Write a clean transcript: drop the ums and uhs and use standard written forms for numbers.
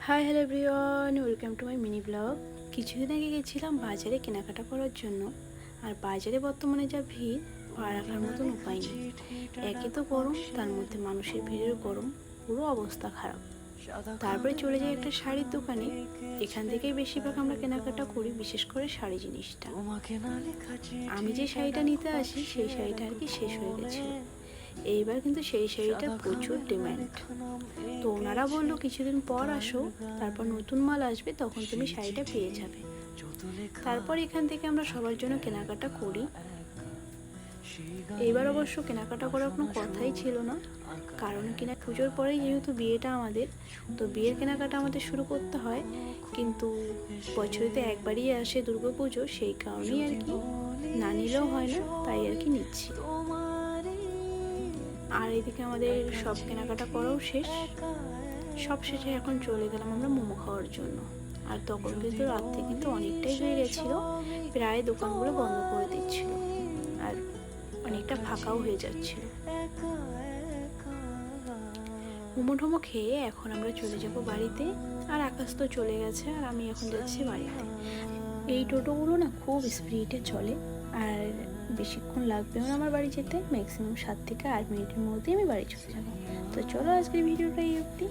Hi hello everyone, welcome to my mini blog. কিছুদিন আগে গেছিলাম বাজারে কেনাকাটা করার জন্য। আর বাজারে বর্তমানে যা ভিড়, পা রাখার মতন উপায় নেই। একে তো গরম, তার মধ্যে মানুষের ভিড়ের গরম, পুরো অবস্থা খারাপ। তারপরে চলে যাই একটা শাড়ির দোকানে। এখান থেকেই বেশিরভাগ আমরা কেনাকাটা করি, বিশেষ করে শাড়ি জিনিসটা। আমি যে শাড়িটা নিতে আসি সেই শাড়িটা আর কি শেষ হয়ে গেছিলো। এইবার কিন্তু সেই শাড়িটার প্রচুর ডিম্যান্ড। তো ওনারা বললো কিছুদিন পর আসো, তারপর নতুন মাল আসবে, তখন তুমি শাড়িটা পেয়ে যাবে। তারপর এখান থেকে আমরা সবার জন্য কেনাকাটা করি। এইবার অবশ্য কেনাকাটা করার কোনো কথাই ছিল না, কারণ কিনা পুজোর পরেই যেহেতু বিয়েটা আমাদের, তো বিয়ের কেনাকাটা আমাদের শুরু করতে হয়। কিন্তু বছরে তো একবারই আসে দুর্গা পুজো, সেই কারণেই আর কি না নিলেও হয় না, তাই আর কি নিচ্ছি। আর এদিকে আমাদের সব কেনাকাটা করাও শেষ। সব শেষে এখন চলে গেলাম আমরা মোমো খাওয়ার জন্য। আর তখন কিন্তু রাত্রে কিন্তু অনেকটাই হয়ে গেছিল, প্রায় দোকানগুলো বন্ধ করে দিচ্ছিল আর অনেকটা ফাঁকাও হয়ে যাচ্ছিল। মোমো টোমো খেয়ে এখন আমরা চলে যাব বাড়িতে। আর আকাশ তো চলে গেছে, আর আমি এখন যাচ্ছি বাড়িতে। এই টোটোগুলো না খুব স্পিডে চলে, আর বেশিক্ষণ লাগবেও না আমার বাড়ি যেতে। ম্যাক্সিমাম 7 থেকে 8 মিনিটের মধ্যেই আমি বাড়ি চলে যাব। তো চলো আজকের ভিডিওটা এই অবধি।